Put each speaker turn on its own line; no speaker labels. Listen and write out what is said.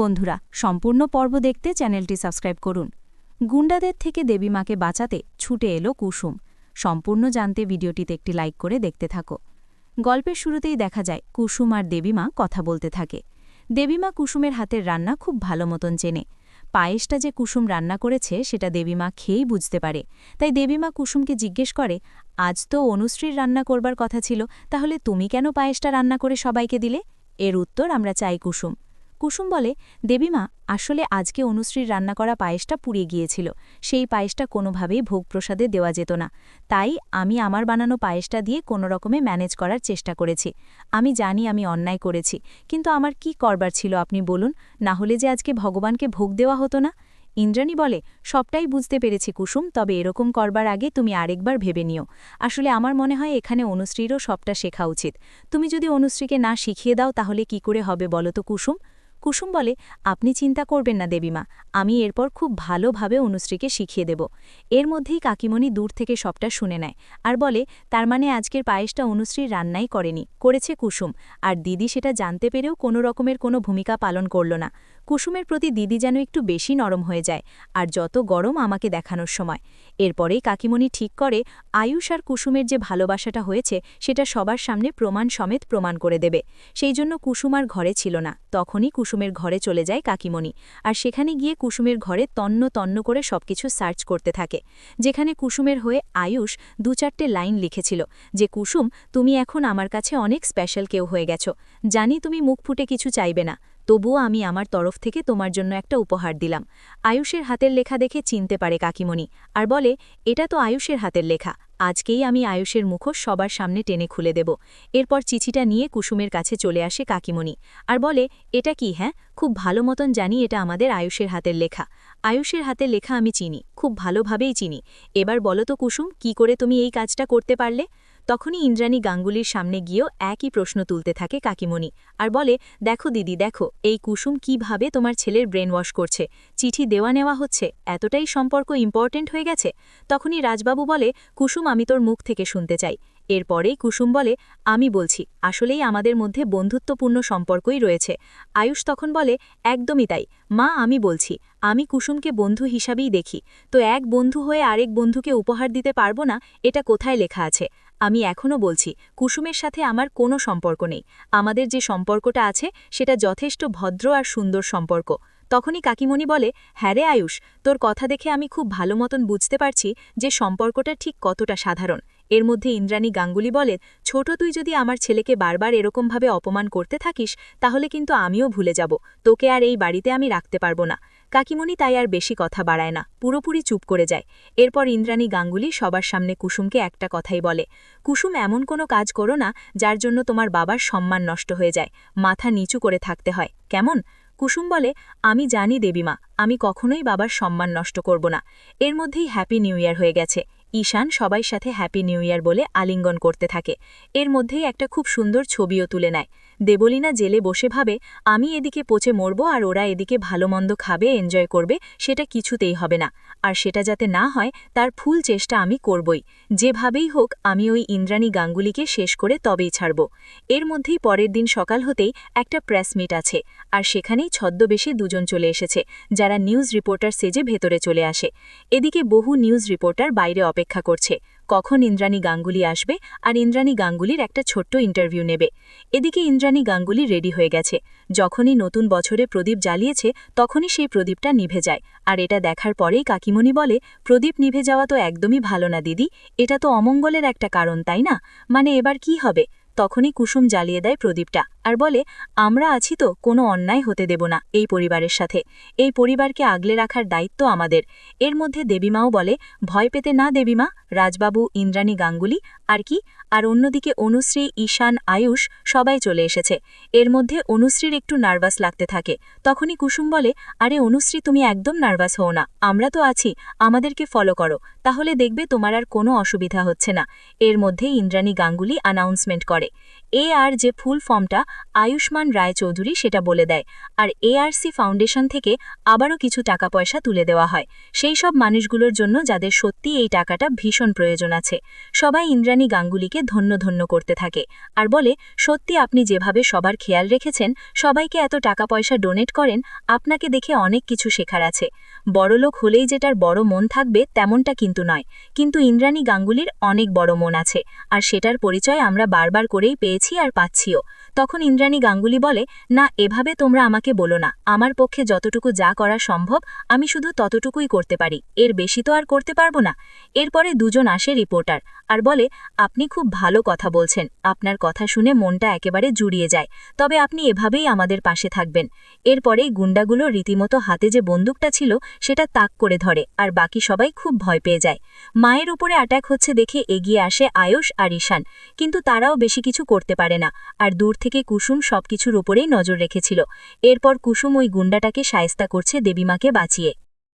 বন্ধুরা, সম্পূর্ণ পর্ব দেখতে চ্যানেলটি সাবস্ক্রাইব করুন। গুন্ডাদের থেকে দেবীমাকে বাঁচাতে ছুটে এলো কুসুম। সম্পূর্ণ জানতে ভিডিওটিতে একটি লাইক করে দেখতে থাকো। গল্পের শুরুতেই দেখা যায় কুসুম আর দেবীমা কথা বলতে থাকে। দেবীমা কুসুমের হাতের রান্না খুব ভালো মতন চেনে। পায়েসটা যে কুসুম রান্না করেছে সেটা দেবীমা খেয়েই বুঝতে পারে। তাই দেবীমা কুসুমকে জিজ্ঞেস করে, আজ তো অনুশ্রীর রান্না করবার কথা ছিল, তাহলে তুমি কেন পায়েসটা রান্না করে সবাইকে দিলে? এর উত্তর আমরা চাই কুসুম। কুসুম বলে, দেবীমা, আসলে আজকে অনুশ্রীর রান্না করা পায়েসটা পুড়িয়ে গিয়েছিল। সেই পায়েসটা কোনোভাবেই ভোগ প্রসাদে দেওয়া যেত না। তাই আমি আমার বানানো পায়েসটা দিয়ে কোনো রকমে ম্যানেজ করার চেষ্টা করেছি। আমি জানি আমি অন্যায় করেছি, কিন্তু আমার কি করবার ছিল আপনি বলুন, না হলে যে আজকে ভগবানকে ভোগ দেওয়া হতো না। ইন্দ্রাণী বলে, সবটাই বুঝতে পেরেছি কুসুম, তবে এরকম করবার আগে তুমি আরেকবার ভেবে নিও। আসলে আমার মনে হয় এখানে অনুশ্রীরও সবটা শেখা উচিত। তুমি যদি অনুশ্রীকে না শিখিয়ে দাও তাহলে কি করে হবে বলো তো কুসুম? কুসুম বলে, আপনি চিন্তা করবেন না দেবীমা, আমি এরপর খুব ভালোভাবে অনুশ্রীকে শিখিয়ে দেব। এর মধ্যেই কাকিমণি দূর থেকে সবটা শুনে নেয় আর বলে, তার মানে আজকের পায়েসটা অনুশ্রীর রান্নাই করেনি, করেছে কুসুম। আর দিদি সেটা জানতে পেরেও কোনো রকমের কোনো ভূমিকা পালন করল না। কুসুমের প্রতি দিদি যেন একটু বেশি নরম হয়ে যায়, আর যত গরম আমাকে দেখানোর সময়। এরপরেই কাকিমণি ঠিক করে আয়ুষ আর কুসুমের যে ভালোবাসাটা হয়েছে সেটা সবার সামনে প্রমাণ সমেত প্রমাণ করে দেবে। সেই জন্য কুসুম আর ঘরে ছিল না। তখনই কুসুমের ঘরে চলে যায় কাকিমণি, আর সেখানে গিয়ে কুসুমের ঘরে তন্ন তন্ন করে সবকিছু সার্চ করতে থাকে। যেখানে কুসুমের হয়ে আয়ুষ ২-৪টে লাইন লিখেছিল যে, কুসুম, তুমি এখন আমার কাছে অনেক স্পেশাল কেউ হয়ে গেছো। জানি তুমি মুখ ফুটে কিছু চাইবে না, তবুও আমি আমার তরফ থেকে তোমার জন্য একটা উপহার দিলাম। আয়ুষের হাতের লেখা দেখে চিনতে পারে কাকিমণি, আর বলে, এটা তো আয়ুষের হাতের লেখা। আজকেই আমি আয়ুষের মুখোশ সবার সামনে টেনে খুলে দেব। এরপর চিঠিটা নিয়ে কুসুমের কাছে চলে আসে কাকিমণি, আর বলে, এটা কি? হ্যাঁ, খুব ভালো মতন জানি এটা আমাদের আয়ুষের হাতের লেখা। আয়ুষের হাতের লেখা আমি চিনি, খুব ভালোভাবেই চিনি। এবার বলো তো কুসুম, কি করে তুমি এই কাজটা করতে পারলে? তখনই ইন্দ্রাণী গাঙ্গুলির সামনে গিয়েও একই প্রশ্ন তুলতে থাকে কাকিমণি, আর বলে, দেখো দিদি, দেখো এই কুসুম কিভাবে তোমার ছেলের ব্রেন ওয়াশ করছে। চিঠি দেওয়া নেওয়া হচ্ছে, এতটাই সম্পর্ক ইম্পর্টেন্ট হয়ে গেছে। তখনই রাজবাবু বলে, কুসুম, আমি তোর মুখ থেকে শুনতে চাই। এরপরেই কুসুম বলে, আমি বলছি, আসলেই আমাদের মধ্যে বন্ধুত্বপূর্ণ সম্পর্কই রয়েছে। আয়ুষ তখন বলে, একদমই তাই মা, আমি বলছি, আমি কুসুমকে বন্ধু হিসাবেই দেখি। তো এক বন্ধু হয়ে আরেক বন্ধুকে উপহার দিতে পারবো না, এটা কোথায় লেখা আছে? আমি এখনও বলছি, কুসুমের সাথে আমার কোনো সম্পর্ক নেই। আমাদের যে সম্পর্কটা আছে সেটা যথেষ্ট ভদ্র আর সুন্দর সম্পর্ক। তখনই কাকিমণি বলে, হ্যাঁ রে আয়ুষ, তোর কথা দেখে আমি খুব ভালো মতন বুঝতে পারছি যে সম্পর্কটা ঠিক কতটা সাধারণ। এর মধ্যে ইন্দ্রাণী গাঙ্গুলি বলে, ছোট, তুই যদি আমার ছেলেকে বারবার এরকমভাবে অপমান করতে থাকিস তাহলে কিন্তু আমিও ভুলে যাব, তোকে আর এই বাড়িতে আমি রাখতে পারবো না। কাকিমণি তাই আর বেশি কথা বাড়ায় না, পুরোপুরি চুপ করে যায়। এরপর ইন্দ্রাণী গাঙ্গুলি সবার সামনে কুসুমকে একটা কথাই বলে, কুসুম, এমন কোনো কাজ করো না যার জন্য তোমার বাবার সম্মান নষ্ট হয়ে যায়, মাথা নিচু করে থাকতে হয়, কেমন? কুসুম বলে, আমি জানি দেবীমা, আমি কখনোই বাবার সম্মান নষ্ট করব না। এর মধ্যেই হ্যাপি নিউ ইয়ার হয়ে গেছে। ঈশান সবাই সাথে হ্যাপি নিউ ইয়ার বলে আলিঙ্গন করতে থাকে। এর মধ্যেই একটা খুব সুন্দর ছবিও তুলে নেয়। দেবলীনা জেলে বসে ভাবে, আমি এদিকে পচে মরব আর ওরা এদিকে ভালো মন্দ খাবে, এনজয় করবে, সেটা কিছুতেই হবে না। আর সেটা যাতে না হয় তার ফুল চেষ্টা আমি করবই। যেভাবেই হোক আমি ওই ইন্দ্রাণী গাঙ্গুলিকে শেষ করে তবেই ছাড়ব। এর মধ্যেই পরের দিন সকাল হতেই একটা প্রেস মিট আছে, আর সেখানেই ছদ্মবেশে দুজন চলে এসেছে, যারা নিউজ রিপোর্টার সেজে ভেতরে চলে আসে। এদিকে বহু নিউজ রিপোর্টার বাইরে অপেক্ষা করছে কখন ইন্দ্রাণী গাঙ্গুলি আসবে আর ইন্দ্রাণী গাঙ্গুলির একটা ছোট্ট ইন্টারভিউ নেবে। এদিকে ইন্দ্রাণী গাঙ্গুলি রেডি হয়ে গেছে। যখনই নতুন বছরে প্রদীপ জ্বালিয়েছে তখনই সেই প্রদীপটা নিভে যায়। আর এটা দেখার পরেই কাকিমণি বলে, প্রদীপ নিভে যাওয়া তো একদমই ভালো না দিদি, এটা তো অমঙ্গলের একটা কারণ, তাই না? মানে এবার কি হবে? তখনই কুসুম জ্বালিয়ে দেয় প্রদীপটা আর বলে, আমরা আছি তো, কোনো অন্যায় হতে দেব না এই পরিবারের সাথে। এই পরিবারকে আগলে রাখার দায়িত্ব আমাদের। এর মধ্যে দেবীমাও বলে, ভয় পেতে না দেবীমা, রাজবাবু, ইন্দ্রাণী গাঙ্গুলি আর কি, আর অন্যদিকে অনুশ্রী, ঈশান, আয়ুষ সবাই চলে এসেছে। এর মধ্যে অনুশ্রীর একটু নার্ভাস লাগতে থাকে। তখনই কুসুম বলে, আরে অনুশ্রী, তুমি একদম নার্ভাস হও না, আমরা তো আছি, আমাদেরকে ফলো করো, তাহলে দেখবে তোমার আর কোনো অসুবিধা হচ্ছে না। এর মধ্যে ইন্দ্রাণী গাঙ্গুলি অ্যানাউন্সমেন্ট করে। AR যে ফুল ফর্মটা আয়ুষ্মান রায়চৌধুরী সেটা বলে দেয়, আর ARC ফাউন্ডেশন থেকে আবারও কিছু টাকা পয়সা তুলে দেওয়া হয় সেই সব মানুষগুলোর জন্য যাদের সত্যি এই টাকাটা ভীষণ প্রয়োজন আছে। সবাই ইন্দ্রাণী গাঙ্গুলিকে ধন্য ধন্য করতে থাকে আর বলে, সত্যি আপনি যেভাবে সবার খেয়াল রেখেছেন, সবাইকে এত টাকা পয়সা ডোনেট করেন, আপনাকে দেখে অনেক কিছু শেখার আছে। বড়লোক হলেই যেটার বড় মন থাকবে তেমনটা কিন্তু নয়, কিন্তু ইন্দ্রাণী গাঙ্গুলির অনেক বড় মন আছে, আর সেটার পরিচয় আমরা বারবার করেই পেয়েছি আর পাচ্ছিও। তখন ইন্দ্রাণী গাঙ্গুলি বলে, না, এভাবে তোমরা আমাকে বলো না, আমার পক্ষে যতটুকু যা করা সম্ভব আমি শুধু ততটুকুই করতে পারি, এর বেশি তো আর করতে পারবো না। এরপরে দুজন আসে রিপোর্টার আর বলে, আপনি খুব ভালো কথা বলছেন, আপনার কথা শুনে মনটা একেবারে জুড়িয়ে যায়, তবে আপনি এভাবেই আমাদের পাশে থাকবেন। এরপরেই গুন্ডাগুলো রীতিমতো হাতে যে বন্দুকটা ছিল সেটা তাক করে ধরে, আর বাকি সবাই খুব ভয় পেয়ে যায়। মায়ের উপরে অ্যাটাক হচ্ছে দেখে এগিয়ে আসে আয়ুষ আর ঈশান, কিন্তু তারাও বেশি কিছু করতে পারে না, আর দূর থেকে কুসুম সবকিছুর উপরেই নজর রেখেছিল। এরপর কুসুম ওই গুন্ডাটাকে শায়েস্তা করছে দেবীমাকে বাঁচিয়ে।